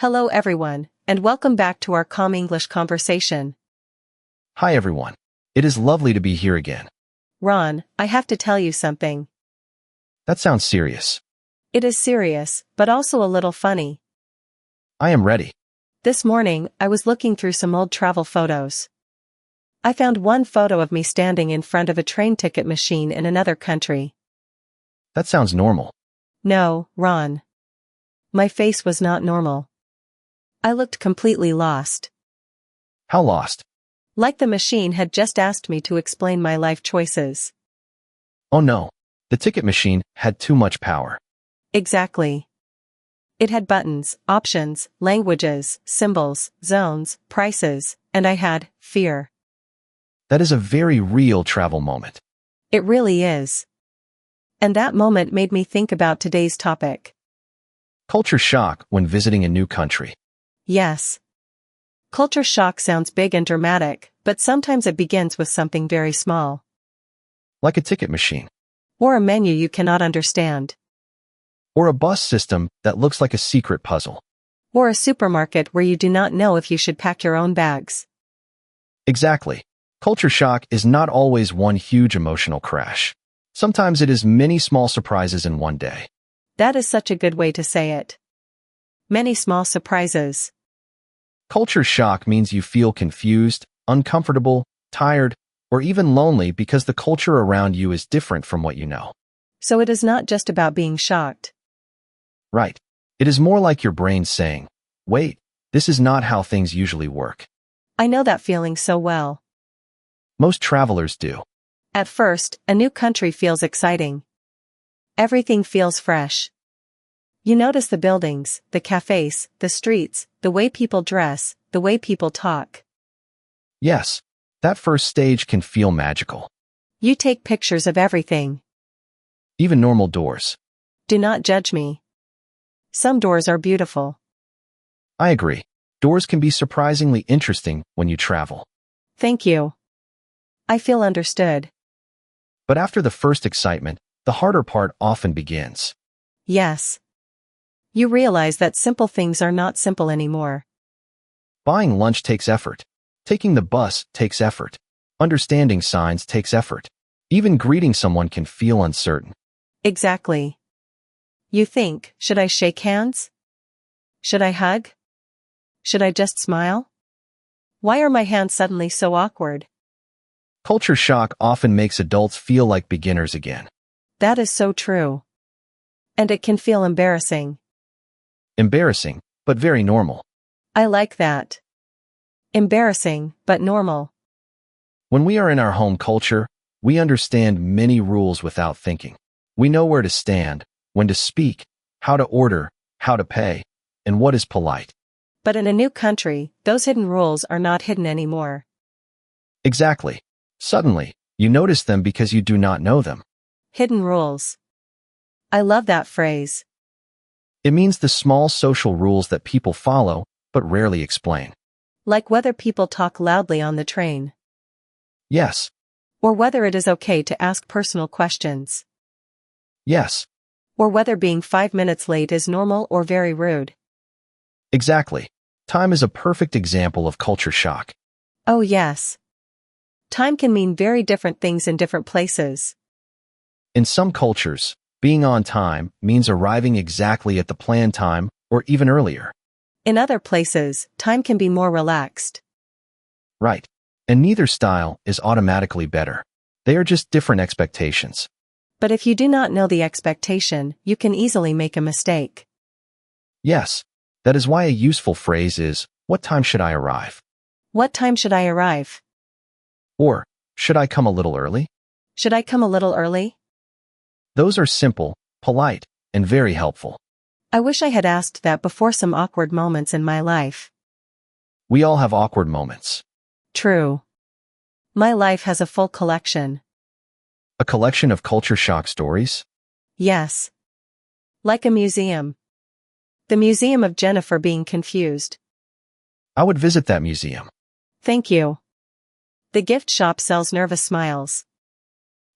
Hello everyone, and welcome back to our Calm English conversation. Hi everyone. It is lovely to be here again. Ron, I have to tell you something. That sounds serious. It is serious, but also a little funny. I am ready. This morning, I was looking through some old travel photos. I found one photo of me standing in front of a train ticket machine in another country. That sounds normal. No, Ron. My face was not normal. I looked completely lost. How lost? Like the machine had just asked me to explain my life choices. Oh no. The ticket machine had too much power. Exactly. It had buttons, options, languages, symbols, zones, prices, and I had fear. That is a very real travel moment. It really is. And that moment made me think about today's topic. Culture shock when visiting a new country. Yes. Culture shock sounds big and dramatic, but sometimes it begins with something very small. Like a ticket machine. Or a menu you cannot understand. Or a bus system that looks like a secret puzzle. Or a supermarket where you do not know if you should pack your own bags. Exactly. Culture shock is not always one huge emotional crash. Sometimes it is many small surprises in one day. That is such a good way to say it. Many small surprises. Culture shock means you feel confused, uncomfortable, tired, or even lonely because the culture around you is different from what you know. So it is not just about being shocked. Right. It is more like your brain saying, wait, this is not how things usually work. I know that feeling so well. Most travelers do. At first, a new country feels exciting. Everything feels fresh. You notice the buildings, the cafes, the streets, the way people dress, the way people talk. Yes, that first stage can feel magical. You take pictures of everything. Even normal doors. Do not judge me. Some doors are beautiful. I agree. Doors can be surprisingly interesting when you travel. Thank you. I feel understood. But after the first excitement, the harder part often begins. Yes. You realize that simple things are not simple anymore. Buying lunch takes effort. Taking the bus takes effort. Understanding signs takes effort. Even greeting someone can feel uncertain. Exactly. You think, should I shake hands? Should I hug? Should I just smile? Why are my hands suddenly so awkward? Culture shock often makes adults feel like beginners again. That is so true. And it can feel embarrassing. Embarrassing, but very normal. I like that. Embarrassing, but normal. When we are in our home culture, we understand many rules without thinking. We know where to stand, when to speak, how to order, how to pay, and what is polite. But in a new country, those hidden rules are not hidden anymore. Exactly. Suddenly, you notice them because you do not know them. Hidden rules. I love that phrase. It means the small social rules that people follow, but rarely explain. Like whether people talk loudly on the train. Yes. Or whether it is okay to ask personal questions. Yes. Or whether being 5 minutes late is normal or very rude. Exactly. Time is a perfect example of culture shock. Oh yes. Time can mean very different things in different places. In some cultures, being on time means arriving exactly at the planned time or even earlier. In other places, time can be more relaxed. Right. And neither style is automatically better. They are just different expectations. But if you do not know the expectation, you can easily make a mistake. Yes. That is why a useful phrase is, what time should I arrive? What time should I arrive? Or, should I come a little early? Should I come a little early? Those are simple, polite, and very helpful. I wish I had asked that before some awkward moments in my life. We all have awkward moments. True. My life has a full collection. A collection of culture shock stories? Yes. Like a museum. The Museum of Jennifer being confused. I would visit that museum. Thank you. The gift shop sells nervous smiles.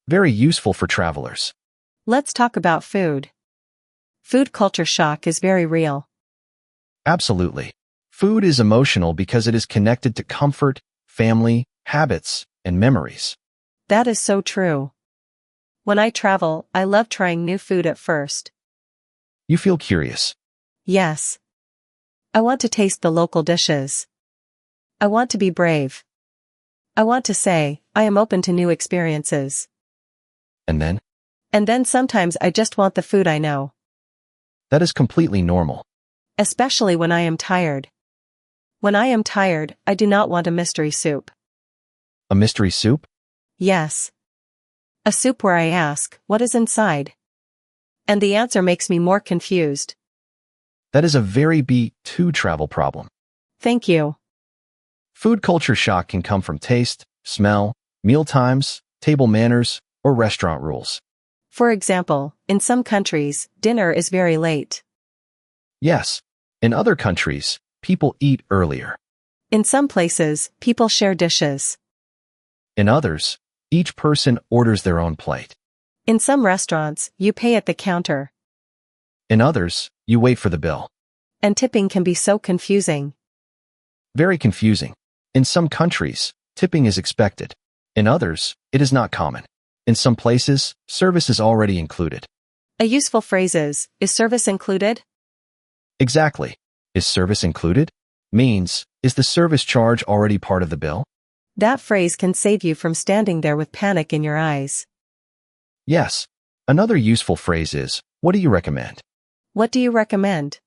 Very useful for travelers. Let's talk about food. Food culture shock is very real. Absolutely. Food is emotional because it is connected to comfort, family, habits, and memories. That is so true. When I travel, I love trying new food at first. You feel curious. Yes. I want to taste the local dishes. I want to be brave. I want to say, I am open to new experiences. And then? And then sometimes I just want the food I know. That is completely normal. Especially when I am tired. When I am tired, I do not want a mystery soup. A mystery soup? Yes. A soup where I ask, what is inside? And the answer makes me more confused. That is a very B2 travel problem. Thank you. Food culture shock can come from taste, smell, meal times, table manners, or restaurant rules. For example, in some countries, dinner is very late. Yes. In other countries, people eat earlier. In some places, people share dishes. In others, each person orders their own plate. In some restaurants, you pay at the counter. In others, you wait for the bill. And tipping can be so confusing. Very confusing. In some countries, tipping is expected. In others, it is not common. In some places, service is already included. A useful phrase is service included? Exactly. Is service included? Means, is the service charge already part of the bill? That phrase can save you from standing there with panic in your eyes. Yes. Another useful phrase is, what do you recommend? What do you recommend?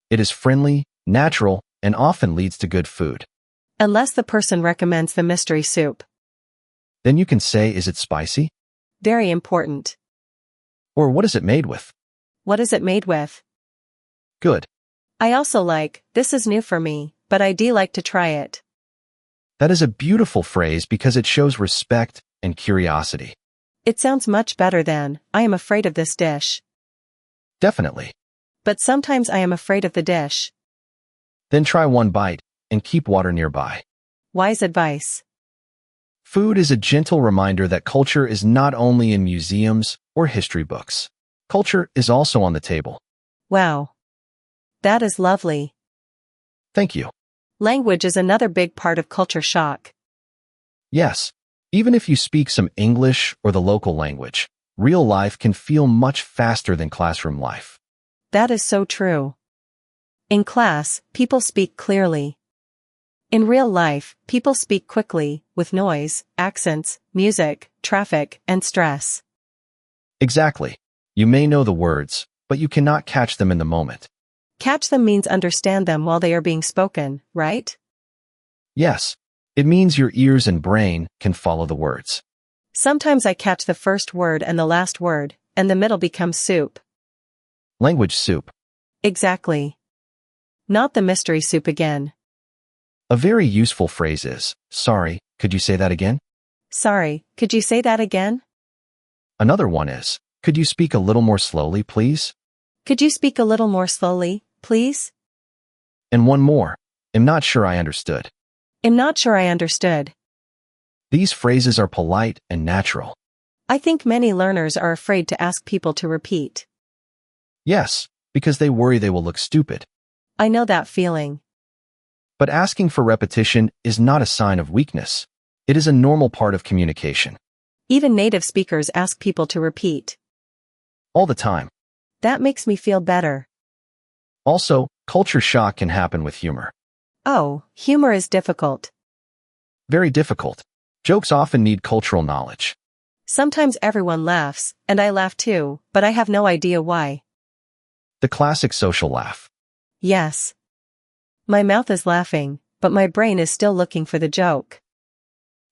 It is friendly, natural, and often leads to good food. Unless the person recommends the mystery soup. Then you can say, is it spicy? Very important. Or what is it made with? What is it made with? Good. I also like, this is new for me, but I do like to try it. That is a beautiful phrase because it shows respect and curiosity. It sounds much better than, I am afraid of this dish. Definitely. But sometimes I am afraid of the dish. Then try one bite and keep water nearby. Wise advice. Food is a gentle reminder that culture is not only in museums or history books. Culture is also on the table. Wow. That is lovely. Thank you. Language is another big part of culture shock. Yes. Even if you speak some English or the local language, real life can feel much faster than classroom life. That is so true. In class, people speak clearly. In real life, people speak quickly, with noise, accents, music, traffic, and stress. Exactly. You may know the words, but you cannot catch them in the moment. Catch them means understand them while they are being spoken, right? Yes. It means your ears and brain can follow the words. Sometimes I catch the first word and the last word, and the middle becomes soup. Language soup. Exactly. Not the mystery soup again. A very useful phrase is, sorry, could you say that again? Sorry, could you say that again? Another one is, could you speak a little more slowly, please? Could you speak a little more slowly, please? And one more, I'm not sure I understood. I'm not sure I understood. These phrases are polite and natural. I think many learners are afraid to ask people to repeat. Yes, because they worry they will look stupid. I know that feeling. But asking for repetition is not a sign of weakness. It is a normal part of communication. Even native speakers ask people to repeat. All the time. That makes me feel better. Also, culture shock can happen with humor. Oh, humor is difficult. Very difficult. Jokes often need cultural knowledge. Sometimes everyone laughs, and I laugh too, but I have no idea why. The classic social laugh. Yes. My mouth is laughing, but my brain is still looking for the joke.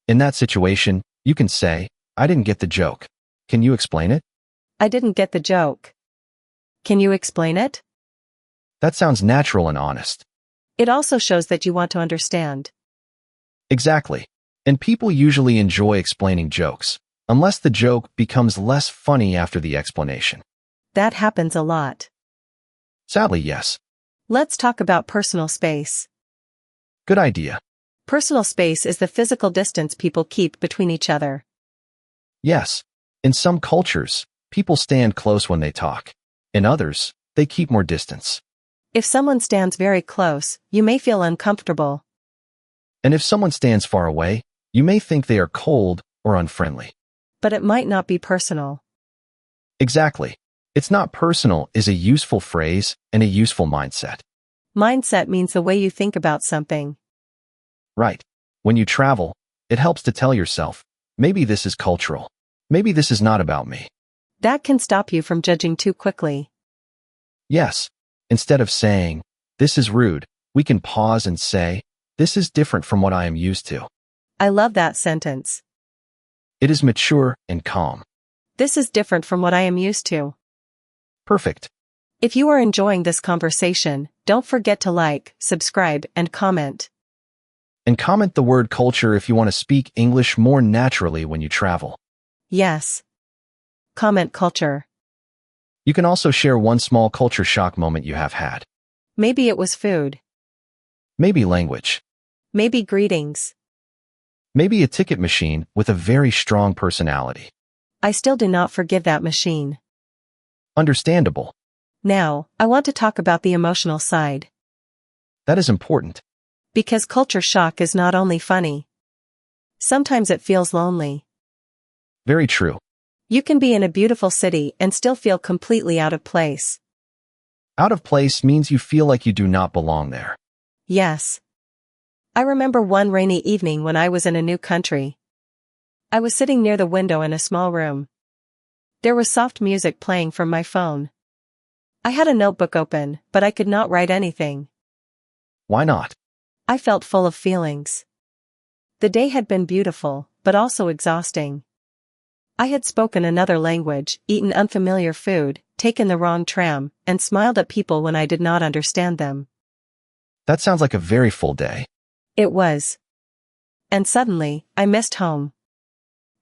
In that situation, you can say, I didn't get the joke. Can you explain it? I didn't get the joke. Can you explain it? That sounds natural and honest. It also shows that you want to understand. Exactly. And people usually enjoy explaining jokes, unless the joke becomes less funny after the explanation. That happens a lot. Sadly, yes. Let's talk about personal space. Good idea. Personal space is the physical distance people keep between each other. Yes. In some cultures, people stand close when they talk. In others, they keep more distance. If someone stands very close, you may feel uncomfortable. And if someone stands far away, you may think they are cold or unfriendly. But it might not be personal. Exactly. It's not personal is a useful phrase and a useful mindset. Mindset means the way you think about something. Right. When you travel, it helps to tell yourself, maybe this is cultural. Maybe this is not about me. That can stop you from judging too quickly. Yes. Instead of saying, this is rude, we can pause and say, this is different from what I am used to. I love that sentence. It is mature and calm. This is different from what I am used to. Perfect. If you are enjoying this conversation, don't forget to like, subscribe, and comment. And comment the word culture if you want to speak English more naturally when you travel. Yes. Comment culture. You can also share one small culture shock moment you have had. Maybe it was food. Maybe language. Maybe greetings. Maybe a ticket machine with a very strong personality. I still do not forgive that machine. Understandable. Now, I want to talk about the emotional side. That is important. Because culture shock is not only funny. Sometimes it feels lonely. Very true. You can be in a beautiful city and still feel completely out of place. Out of place means you feel like you do not belong there. Yes. I remember one rainy evening when I was in a new country. I was sitting near the window in a small room. There was soft music playing from my phone. I had a notebook open, but I could not write anything. Why not? I felt full of feelings. The day had been beautiful, but also exhausting. I had spoken another language, eaten unfamiliar food, taken the wrong tram, and smiled at people when I did not understand them. That sounds like a very full day. It was. And suddenly, I missed home.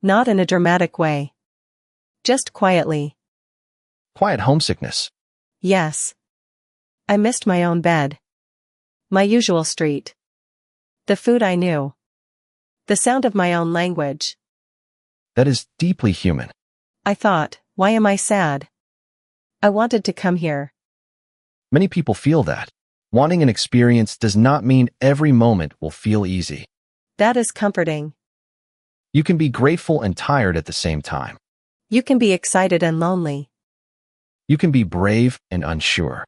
Not in a dramatic way. Just quietly. Quiet homesickness. Yes. I missed my own bed. My usual street. The food I knew. The sound of my own language. That is deeply human. I thought, why am I sad? I wanted to come here. Many people feel that. Wanting an experience does not mean every moment will feel easy. That is comforting. You can be grateful and tired at the same time. You can be excited and lonely. You can be brave and unsure.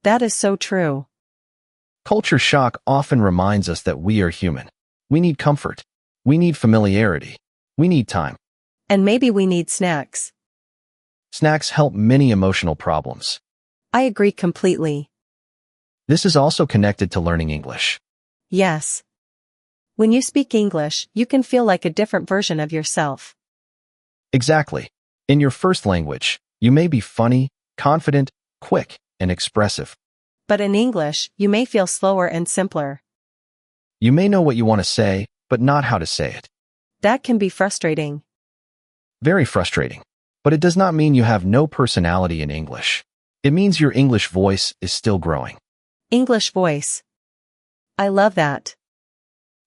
That is so true. Culture shock often reminds us that we are human. We need comfort. We need familiarity. We need time. And maybe we need snacks. Snacks help many emotional problems. I agree completely. This is also connected to learning English. Yes. When you speak English, you can feel like a different version of yourself. Exactly. In your first language, you may be funny, confident, quick, and expressive. But in English, you may feel slower and simpler. You may know what you want to say, but not how to say it. That can be frustrating. Very frustrating. But it does not mean you have no personality in English. It means your English voice is still growing. English voice. I love that.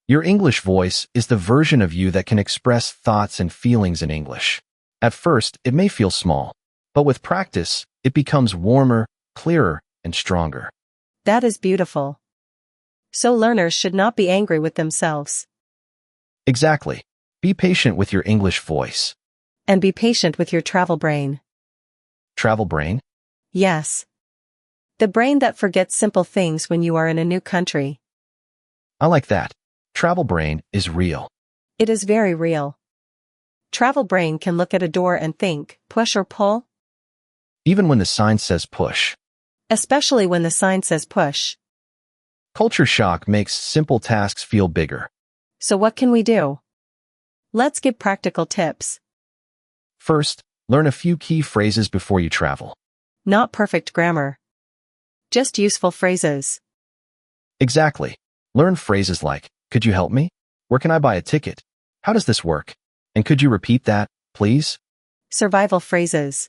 Your English voice is the version of you that can express thoughts and feelings in English. At first, it may feel small, but with practice, it becomes warmer, clearer, and stronger. That is beautiful. So learners should not be angry with themselves. Exactly. Be patient with your English voice. And be patient with your travel brain. Travel brain? Yes. The brain that forgets simple things when you are in a new country. I like that. Travel brain is real. It is very real. Travel brain can look at a door and think, push or pull? Even when the sign says push. Especially when the sign says push. Culture shock makes simple tasks feel bigger. So what can we do? Let's give practical tips. First, learn a few key phrases before you travel. Not perfect grammar. Just useful phrases. Exactly. Learn phrases like, could you help me? Where can I buy a ticket? How does this work? And could you repeat that, please? Survival phrases.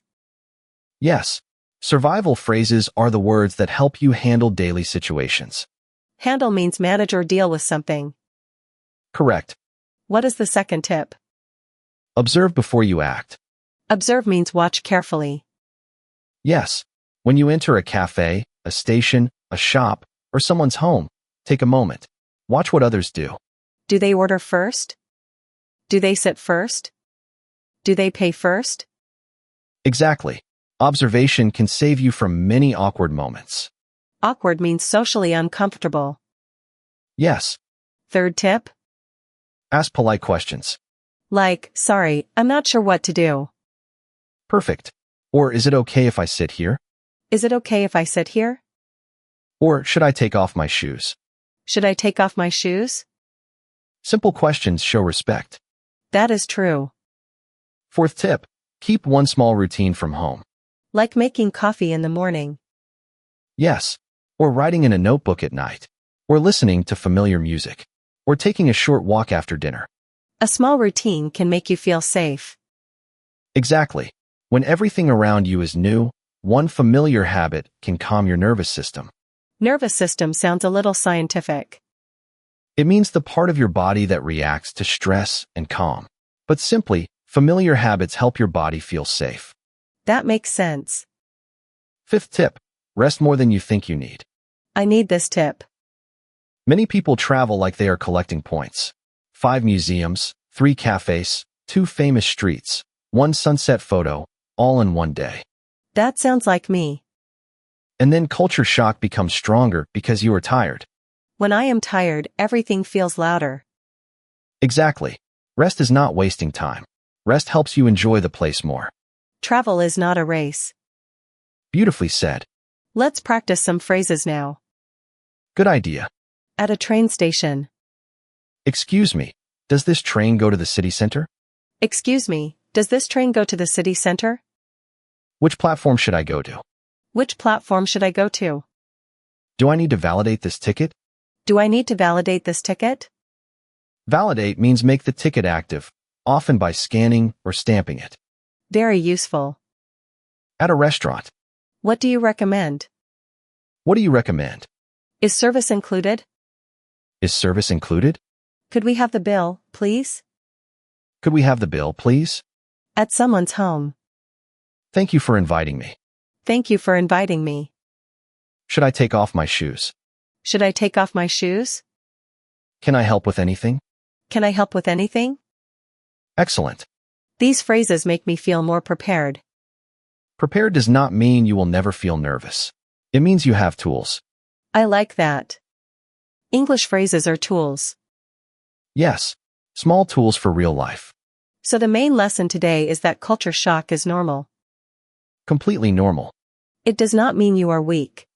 Yes. Survival phrases are the words that help you handle daily situations. Handle means manage or deal with something. Correct. What is the second tip? Observe before you act. Observe means watch carefully. Yes. When you enter a cafe, a station, a shop, or someone's home, take a moment. Watch what others do. Do they order first? Do they sit first? Do they pay first? Exactly. Observation can save you from many awkward moments. Awkward means socially uncomfortable. Yes. Third tip? Ask polite questions. Like, sorry, I'm not sure what to do. Perfect. Or is it okay if I sit here? Is it okay if I sit here? Or should I take off my shoes? Should I take off my shoes? Simple questions show respect. That is true. Fourth tip. Keep one small routine from home. Like making coffee in the morning. Yes. Or writing in a notebook at night. Or listening to familiar music. Or taking a short walk after dinner. A small routine can make you feel safe. Exactly. When everything around you is new, one familiar habit can calm your nervous system. Nervous system sounds a little scientific. It means the part of your body that reacts to stress and calm. But simply, familiar habits help your body feel safe. That makes sense. Fifth tip. Rest more than you think you need. I need this tip. Many people travel like they are collecting points. 5 museums, 3 cafes, 2 famous streets, 1 sunset photo, all in one day. That sounds like me. And then culture shock becomes stronger because you are tired. When I am tired, everything feels louder. Exactly. Rest is not wasting time. Rest helps you enjoy the place more. Travel is not a race. Beautifully said. Let's practice some phrases now. Good idea. At a train station. Excuse me, does this train go to the city center? Excuse me, does this train go to the city center? Which platform should I go to? Which platform should I go to? Do I need to validate this ticket? Do I need to validate this ticket? Validate means make the ticket active, often by scanning or stamping it. Very useful. At a restaurant. What do you recommend? What do you recommend? Is service included? Is service included? Could we have the bill, please? Could we have the bill, please? At someone's home. Thank you for inviting me. Thank you for inviting me. Should I take off my shoes? Should I take off my shoes? Can I help with anything? Can I help with anything? Excellent. These phrases make me feel more prepared. Prepared does not mean you will never feel nervous. It means you have tools. I like that. English phrases are tools. Yes, small tools for real life. So the main lesson today is that culture shock is normal. Completely normal. It does not mean you are weak.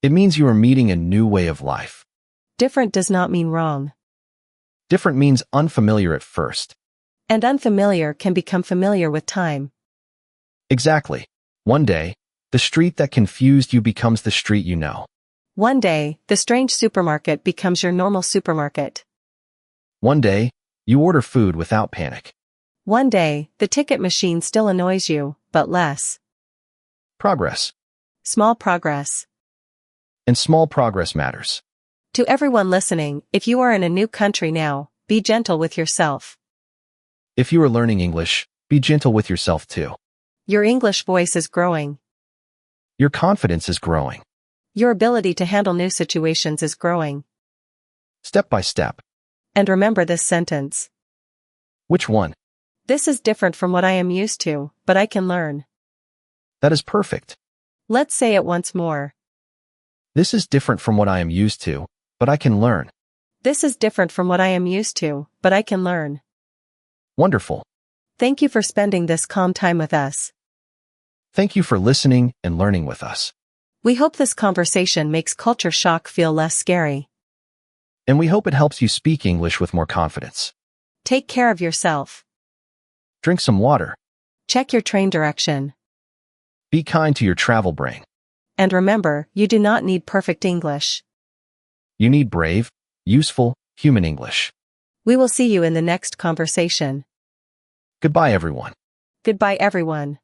It means you are meeting a new way of life. Different does not mean wrong. Different means unfamiliar at first. And unfamiliar can become familiar with time. Exactly. One day, the street that confused you becomes the street you know. One day, the strange supermarket becomes your normal supermarket. One day, you order food without panic. One day, the ticket machine still annoys you, but less. Progress. Small progress. And small progress matters. To everyone listening, if you are in a new country now, be gentle with yourself. If you are learning English, be gentle with yourself too. Your English voice is growing. Your confidence is growing. Your ability to handle new situations is growing. Step by step. And remember this sentence. Which one? This is different from what I am used to, but I can learn. That is perfect. Let's say it once more. This is different from what I am used to, but I can learn. This is different from what I am used to, but I can learn. Wonderful. Thank you for spending this calm time with us. Thank you for listening and learning with us. We hope this conversation makes culture shock feel less scary. And we hope it helps you speak English with more confidence. Take care of yourself. Drink some water. Check your train direction. Be kind to your travel brain. And remember, you do not need perfect English. You need brave, useful, human English. We will see you in the next conversation. Goodbye, everyone. Goodbye, everyone.